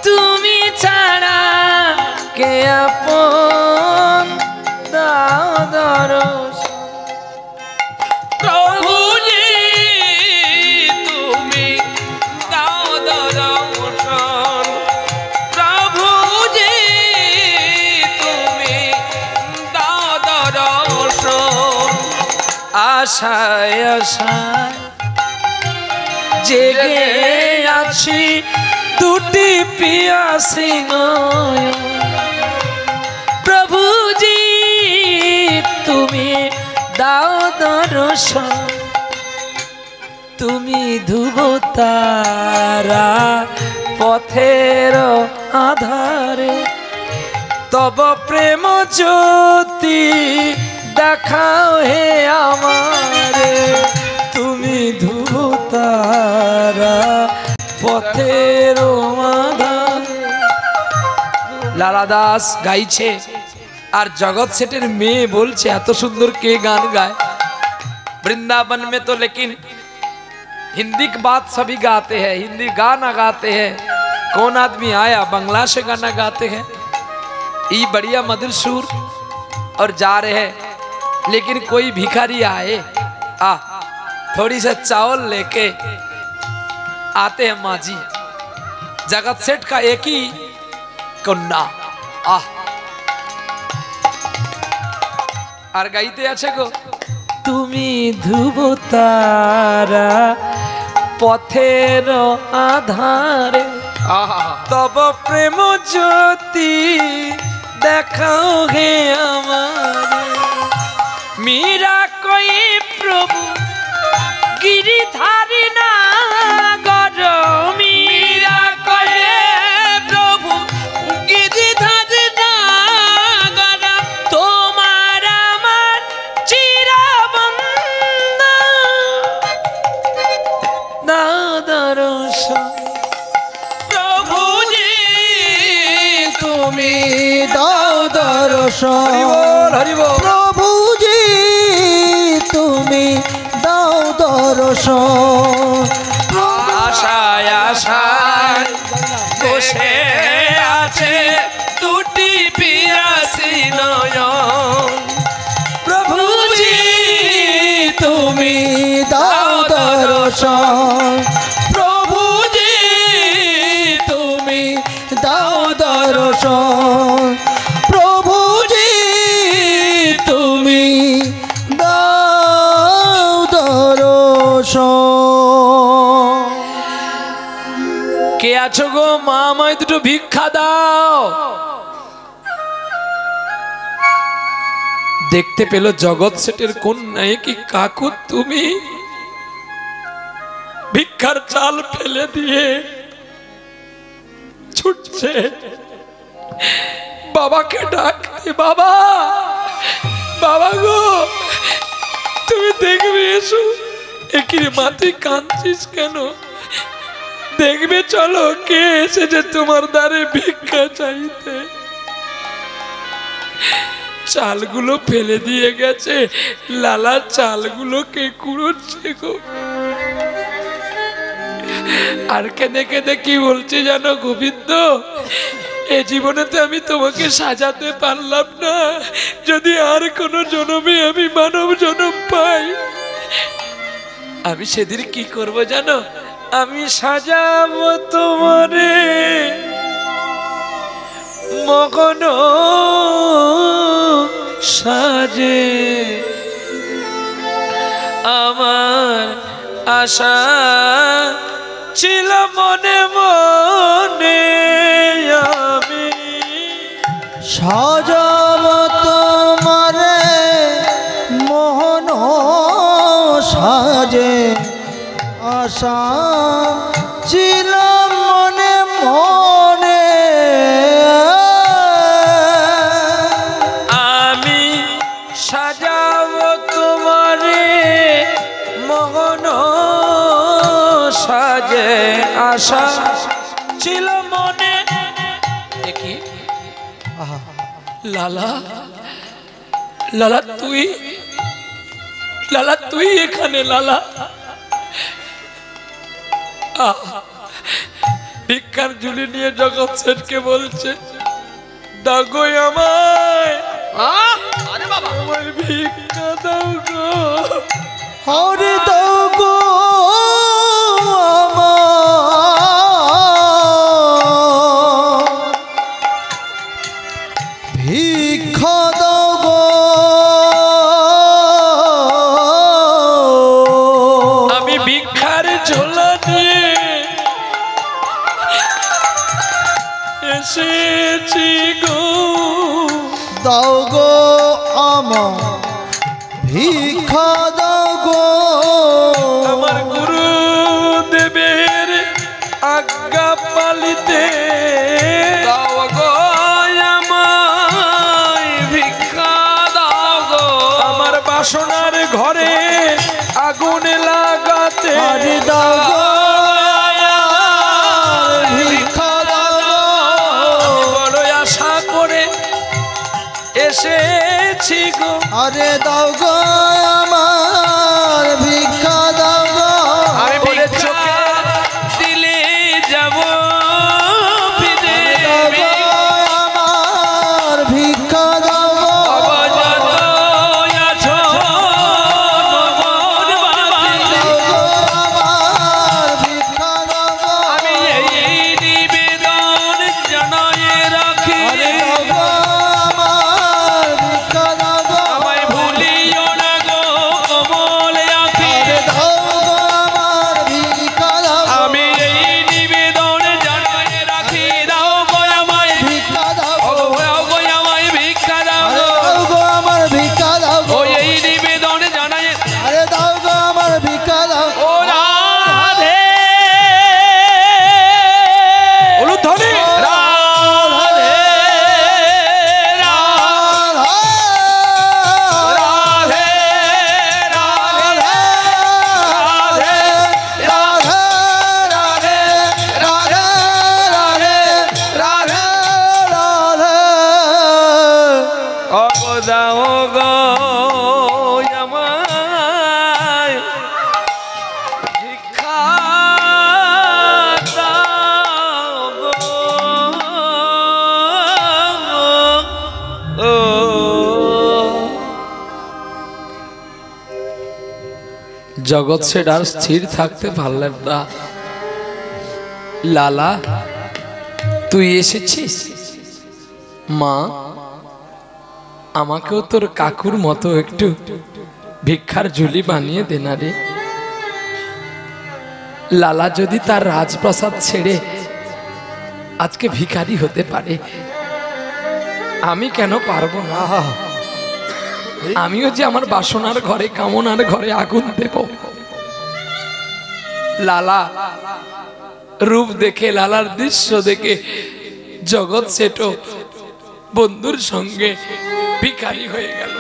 তুমি ছাড়া কে আপন, দাও দর্শন। প্রভুজি তুমি দাও দর্শন, প্রভুজি তুমি দাও দর্শন। আশায় আশায় জেগে আছি, দুটি পিয়াসি নয়ন। প্রভুজি তুমি দাও দর্শন, তুমি ধ্রুব তারা পথের আধারে, তব প্রেম জ্যোতি দেখাও হে আমারে। তুমি ধ্রুব তারা পথের আধারে। লালা দাস গাইছে আর জগৎ সেটের মেয়ে বলছে এত সুন্দর কে गान गाए। वृंदावन में तो लेकिन हिंदी की बात सभी गाते हैं, हिंदी गाना गाते हैं। कौन आदमी आया बंगला से गाना गाते हैं, ये बढ़िया मधुर सुर और जा रहे हैं। लेकिन कोई भिखारी आए थोड़ी सा चावल लेके आते हैं माँ जी। जगत सेठ का एक ही कन्या আর গাইতে আছে গো, তুমি ধ্রুব তারা পথের আধারে, তব প্রেম জ্যোতি দেখাও হে আমারে। মীরা কই প্রভু গিরিধারী না গর, মীরা কয়ে প্রভু গিরিধারী না গর, তোমার আমার চিরবন্ধ দাও দর্শন। প্রভুজি তুমি দাও দর্শন, হরি বল। প্রভুজি তুমি দাও দর্শন। আশায় আশায় বসে আছে দুটি পিয়াসি নয়ন। প্রভুজি তুমি দাও দর্শন, প্রভুজি তুমি দাও দর্শন, প্রভুজি তুমি দাও দর্শন। কে আছো গো মা, আমায় দুটো ভিক্ষা দাও। দেখতে পেল জগৎ সেটের কন্যা, কি কাকু তুমি? ভিক্ষার চাল ফেলে দিয়ে ছুটছে বাবাকে ডাকতে। বাবা, বাবা গো তুমি দেখবে এসো। একই মা তুই কাঁদছিস কেন? দেখবে চলো কে এসেছে তোমার দ্বারে ভিক্ষা চাইতে। চালগুলো ফেলে দিয়ে গেছে, লালা চালগুলো কে কুড়োচ্ছে গো। আর কেঁদে কেঁদে কি বলছে জানো গোবিন্দ, এ জীবনে তো আমি তোমাকে সাজাতে পারলাম না, যদি আর কোনো জন্মে আমি মানব জন্ম পাই, আমি সেদিন কি করব জানো? আমি সাজাবো তোমারে মগন সাজে। আমার আশা ছিল মনে মনে, আমি সাজাব তোমারে মোহন সাজে, আশা ছিল মনে মনে। আমি সাজাবো তোমারে মোহন সাজে, আশা ছিল মনে। দেখি লালা, লালা তুই, লালা তুই এখানে? লালা ভিক্ষার ঝুলি নিয়ে জগৎ সেনকে বলছে, দাগো আমায়, আমায় ভিক্ষা দাও গো। হরে দাও গো ভিক্ষা দাও গো। আমি ভিক্ষার ঝোলা নিয়ে এসেছি গো। দাও গো আমার ভিক্ষা দাও গো। আমার গুরু দেবের আজ্ঞা পালিতে দাও গো আমায় ভিক্ষা দাও গো। আমার বাসনার ঘরে আগুন লাগাতে হরে দাও গো ভিক্ষা দাও গো। বড় আশা করে এসেছি গো। আরে দাও গো আমার ভিক্ষা দাও গো। আমি বলে ভিক্ষা দিলে যাব ফিরে। দাও গো আমার ভিক্ষা দাও গো। অবযত আছো নগরবাসী। দাও গো আমার ভিক্ষা দাও গো। আমি এই নিবেদন জানাই রাখি। আরে দাও গো আমার ভিক্ষা দাও গো। আমায় ভুলিও না গো কমল আঁখি। আরে দাও গো আমার ভিক্ষা দাও গো। আমি এই নিবেদন জানাই রাখি। দাও গো আমায় ভিক্ষা দাও ও গো। দাও গো আমায় ভিক্ষা দাও আরে গো। দাও গো আমার ভিক্ষা দাও ও গো। এই নিবেদন জানাই। আরে দাও গো আমার ভিক্ষা দাও গো। ও রাধে উলুধ্বনি রাধে রাধে রাধে দাও গো আমায় ভিক্ষা দাও গো। ও জগৎ সেন আর স্থির থাকতে পারলেন না। লালা তুই এসেছিস? মা আমাকেও তোর কাকুর মতো একটু ভিক্ষার ঝুলি বানিয়ে দে না রে। লালা যদি তার রাজপ্রাসাদ ছেড়ে আজকে ভিখারি হতে পারে, আমি কেন পারবো না? আমিও যে আমার বাসনার ঘরে কামনার ঘরে আগুন দেব। লালা রূপ দেখে, লালার দৃশ্য দেখে জগৎ সেটো বন্ধুর সঙ্গে ভিখারি হয়ে গেল।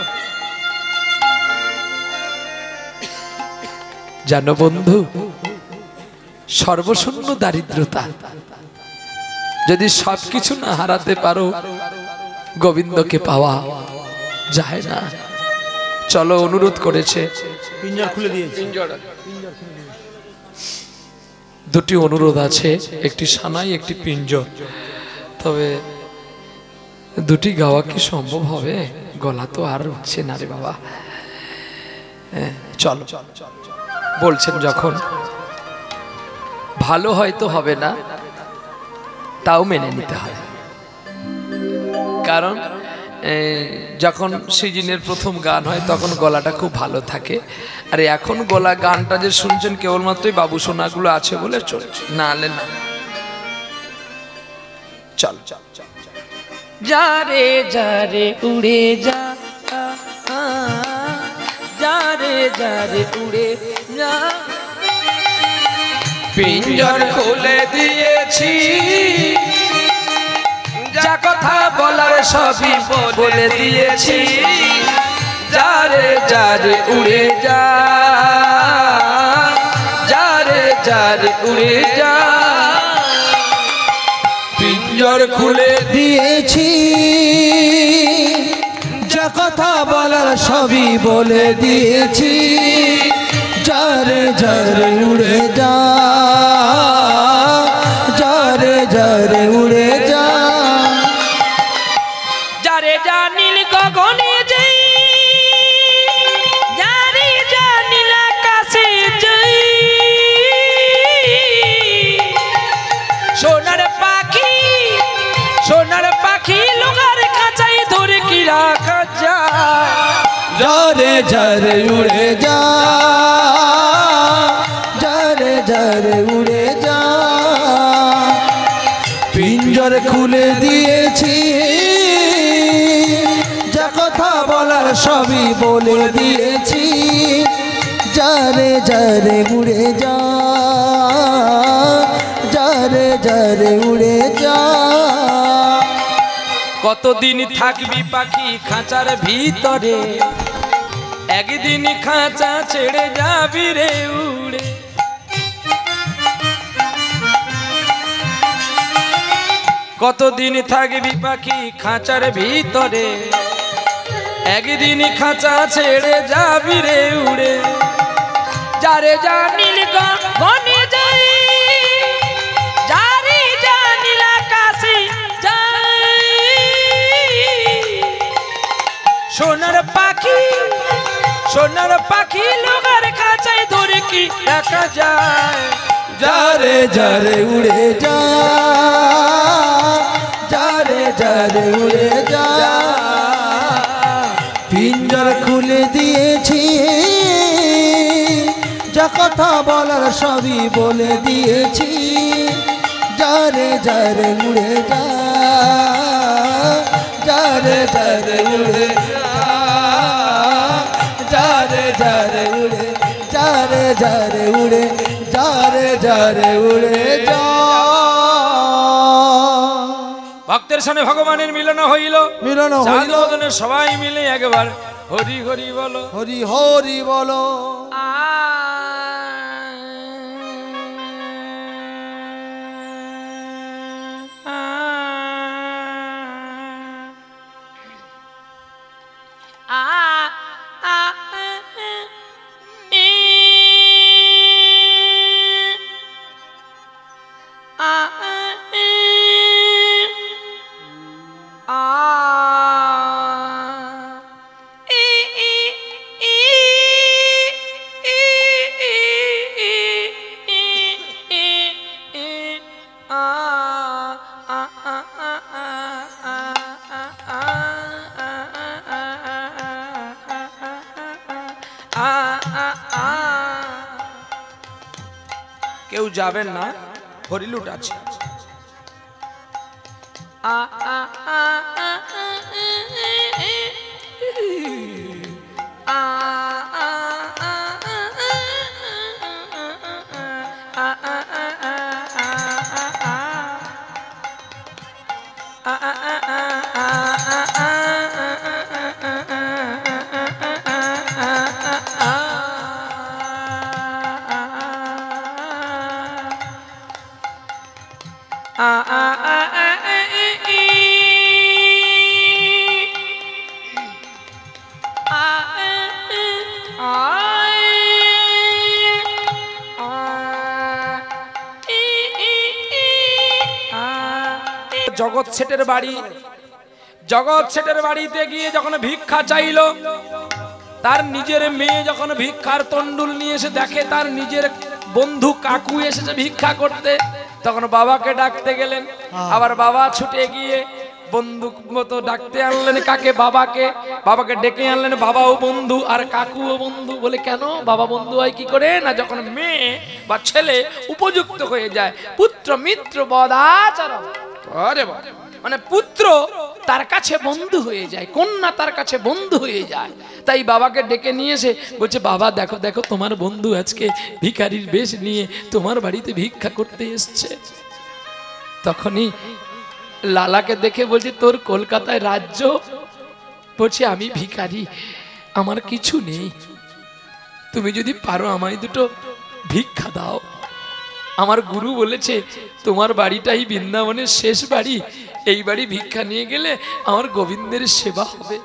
জানো বন্ধু, সর্বশূন্য দারিদ্রতা। যদি সবকিছু না হারাতে পারো, গোবিন্দকে পাওয়া যায় না। চলো, অনুরোধ করেছে, পিঞ্জর খুলে দিয়েছি। দুটি অনুরোধ আছে, একটি সানাই একটি পিঞ্জর। তবে দুটি গাওয়া কি সম্ভব হবে? গলা তো আর উঠছে না রে বাবা। চলো, বলছেন যখন ভালো হয়তো হবে না, তাও মেনে নিতে হয়। কারণ যখন সিজনের প্রথম গান হয় তখন গলাটা খুব ভালো থাকে। আর এখন গলা গানটা যে শুনছেন কেবলমাত্রই বাবু সোনাগুলো আছে বলে চলছে, না হলে না। চল চল চল, যারে যারে উড়ে যা, যারে যারে উড়ে যা। পিঞ্জর খুলে দিয়েছি, যা কথা বলার সবই বলে দিয়েছি। যারে যারে উড়ে যা, যারে যারে উড়ে যা। পিঞ্জর খুলে দিয়েছি, যা কথা বলার সবই বলে দিয়েছি। যারে যারে উড়ে যা। রাখা যায়। ঝরে ঝরে উড়ে যা, ঝরে ঝরে উড়ে যা। পিঞ্জর খুলে দিয়েছি, যা কথা বলার সবই বলে দিয়েছি। ঝরে ঝরে উড়ে যা, ঝরে ঝরে উড়ে যা। কতদিন থাকবি পাখি খাঁচার ভিতরে, একদিন খাঁচা ছেড়ে যাবি রে উড়ে। কতদিন থাকবি পাখি খাঁচার ভিতরে, একদিন খাঁচা ছেড়ে যাবি রে উড়ে। যারে জানিল গনে যাই, যারে জানিল আকাশে যাই। সোনার পাখি, সোনার পাখি লোগার খাঁচায় ধরে কি রাখা যায়। ঝরে ঝরে উড়ে যা, ঝরে ঝরে উড়ে যা। পিঞ্জর খুলে দিয়েছি, যা কথা বলার সবই বলে দিয়েছি। ঝরে ঝরে উড়ে যা, ঝরে ঝরে উড়ে যা। ঝরে ঝরে উড়ে, ঝরে ঝরে উড়ে, ঝরে ঝরে উড়ে যা। ভক্তের সামনে ভগবানের মিলন হইল, মিলন হইল। সবাই মিলে একবার হরি হরি বলো, হরি হরি বলো। কেউ যাবেন না, হরিলুট আছে। জগৎ শেঠের বাড়ি, জগৎ শেঠের বাড়িতে গিয়ে যখন ভিক্ষা চাইল, তার নিজের মেয়ে যখন ভিক্ষার তন্ডুল নিয়ে এসে দেখে তার নিজের বন্ধু কাকু এসেছে ভিক্ষা করতে, তখন বাবাকে ডাকতে গেলেন। আবার বাবা ছুটে গিয়ে বন্দুক মতো ডাকতে আনলেন কাকে, বাবাকে। বাবাকে ডেকে আনলেন, বাবাও বন্ধু আর কাকুও বন্ধু। বলে কেন বাবা বন্ধু হয় কি করে? না যখন মেয়ে বা ছেলে উপযুক্ত হয়ে যায়, পুত্র মিত্র বদাচরণ, আরে বাবা, মানে পুত্র তার কাছে বন্ধু হয়ে যায়, কন্যা তার কাছে বন্ধু হয়ে যায়। তাই বাবাকে ডেকে নিয়ে এসে বলছে, বাবা দেখো দেখো তোমার বন্ধু আজকে ভিখারির বেশ নিয়ে তোমার বাড়িতে ভিক্ষা করতে এসছে। তখনই লালাকে দেখে বলছে, তোর কলকাতায় রাজ্য? বলছে আমি ভিখারি, আমার কিছু নেই, তুমি যদি পারো আমায় দুটো ভিক্ষা দাও। আমার গুরু বলেছে তোমার বাড়িটাই বৃন্দাবনের শেষ বাড়ি, এই বাড়ি ভিক্ষা নিয়ে গেলে আমার গোবিন্দের সেবা হবে।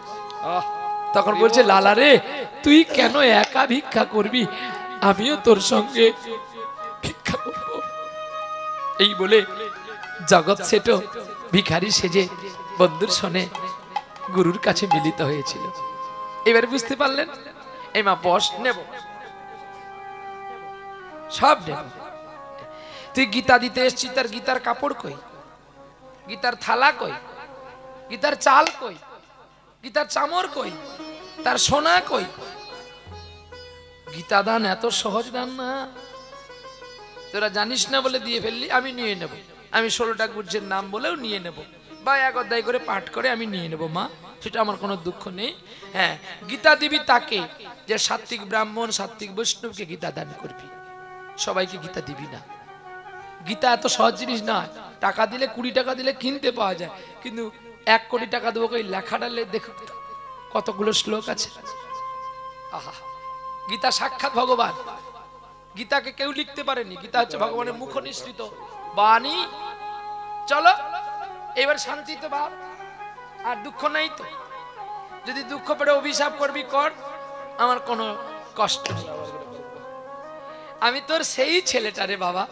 তখন বলছে, লালা রে তুই কেন একা ভিক্ষা করবি, আমিও তোর সঙ্গে ভিক্ষা করব। এই বলে জগৎ শেঠ ভিখারি সেজে বন্ধুর সনে গুরুর কাছে মিলিত হয়েছিল। এবার বুঝতে পারলেন? এই মা বস, নেব সব নেব। তুই গীতা দিতে এসছি, তার গীতার কাপড় কই, গীতার থালা কই, গীতার চাল কই? গীতার চামর কই, তার সোনা কই? গীতা দান এত সহজ দান না। তোরা জানিস না বলে দিয়ে ফেললি, আমি নিয়ে নেব। আমি 16টা গুজ্জের নাম বলেও নিয়ে নেব, বা 1 অধ্যায় করে পাঠ করে আমি নিয়ে নেব মা, সেটা আমার কোনো দুঃখ নেই। হ্যাঁ, গীতা দিবি তাকে যে সাত্বিক ব্রাহ্মণ সাত্বিক বৈষ্ণবকে গীতা দান করবি, সবাইকে গীতা দিবি না। গীতা এত সহজ জিনিস না। টাকা দিলে 20 টাকা দিলে কিনতে পাওয়া যায়, কিন্তু 1 কোটি টাকা দেবো ওই লেখাটা দেখুক তো কতগুলো শ্লোক আছে। আহা, গীতা সাক্ষাৎ ভগবান। গীতাকে কেউ লিখতে পারেনি, গীতা হচ্ছে ভগবানের মুখ নিঃসৃত বাণী। চলো এবার শান্তিতে ভাব, আর দুঃখ নাই তো। যদি দুঃখ পেড়ে অভিশাপ করবি কর, আমার কোনো কষ্ট নেই। আমি তোর সেই ছেলেটা রে বাবা।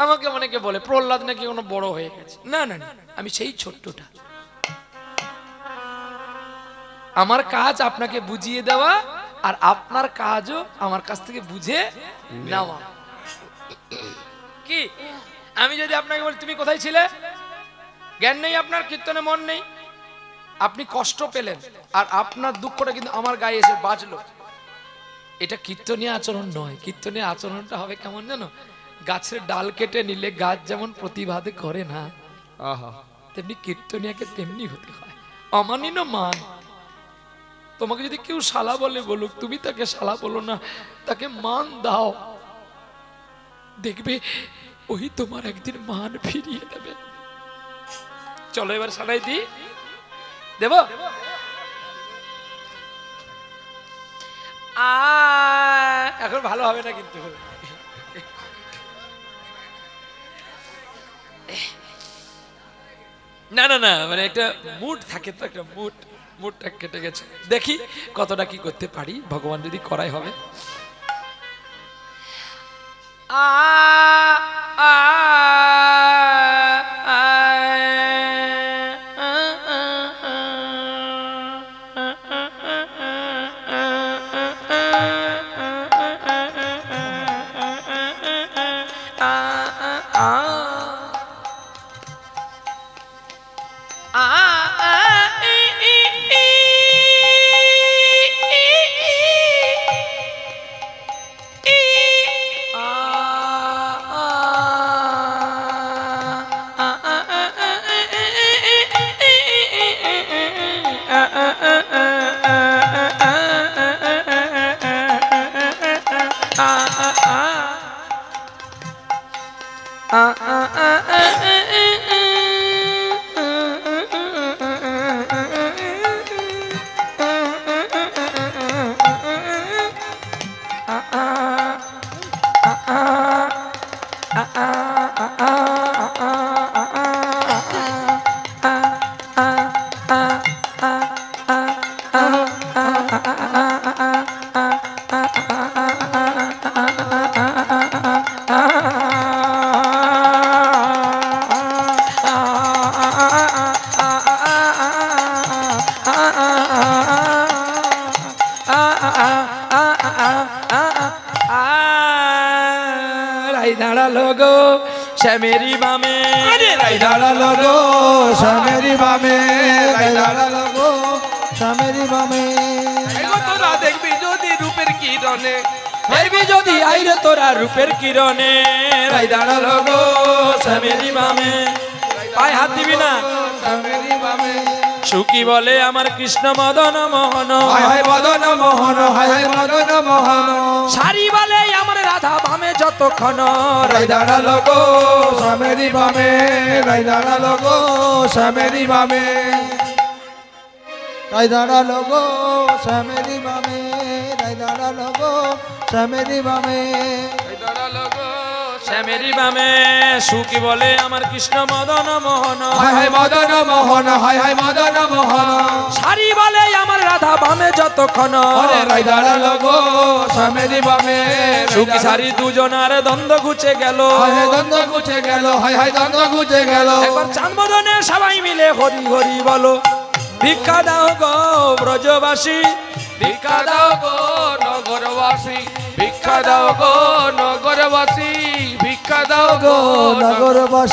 আমাকে অনেকে বলে প্রহ্লাদ নাকি কোনো বড় হয়ে গেছে। না না না, আমি সেই ছোট্টটা। আমার কাজ আপনাকে বুঝিয়ে দেওয়া, আর আপনার কাজও আমার কাছ থেকে বুঝে নেওয়া। কি আমি যদি আপনাকে বলি তুমি কোথায় ছিলে, জ্ঞান নেই আপনার, কীর্তনে মন নেই, আপনি কষ্ট পেলেন, আর আপনার দুঃখটা কিন্তু আমার গায়ে এসে বাজলো, এটা কীর্তনীয় আচরণ নয়। কীর্তনীয় আচরণটা হবে কেমন জানো? গাছের ডাল কেটে নিলে গাছ যেমন প্রতিবাদ করে না, তেমনি কীর্তনিয়াকে তেমনি হতে হয়। অমানিন মান। তোমাকে যদি কেউ শালা বলে বলুক, তুমি তাকে শালা বলো না, তাকে মান দাও, দেখবে ওই তোমার একদিন মান ফিরিয়ে দেবে। চলো এবার সানাই দি দেব। এখন ভালো হবে না কিন্তু। না না না, মানে একটা মুড থাকে তো, একটা মুডটা কেটে গেছে। দেখি কতটা কি করতে পারি, ভগবান যদি করাই হবে। श्यामेरी बामे दाड़ालो गो श्यामेरी बामे, दाड़ालो गो श्यामेरी बामे। তোরা দেখবি যদি রূপের কিরণে, দেখবি যদি আইরে তোরা রূপের কিরণে, দাঁড়ালো গো শ্যামেরি বামে। পায়ে হাত দিবি না। শ্যামেরি বামে। সুখী বলে আমার কৃষ্ণ মদন মোহন, হায় হায় মদন মোহন, হায় হায় মদন মোহন। সারি বলে আমার রাধা বামে যতক্ষণ, দাঁড়ালো গো শ্যামেরি বামে, দাঁড়ালো গো শ্যামেরি বামে, দাঁড়ালো গো শ্যামেরি বামে, দাঁড়ালো গো শ্যামেরি বামে, দাঁড়ালো গো শ্যামেরি বামে। সুখী বলে আমার কৃষ্ণ মদন মোহন, হায় হায় মদন মোহন, হায় হায় মদন মোহন। সারি বলে আমার রাধা বামে যতক্ষণ, দাঁড়ালো গো শ্যামেরি বামে। সুখী সারি দুজনার দ্বন্দ্ব ঘুচে গেল, হায় দ্বন্দ্ব ঘুচে গেল, হায় হায় দ্বন্দ্ব ঘুচে গেল। একবার চাঁদ বদনে সবাই মিলে হরি হরি বলো, ভিক্ষা দাও গো ব্রজবাসী, ভিক্ষা দাও গো নগরবাসী, ভিক্ষা দাও গো নগরবাসী, ভিক্ষা দাও গো নগরবাসী।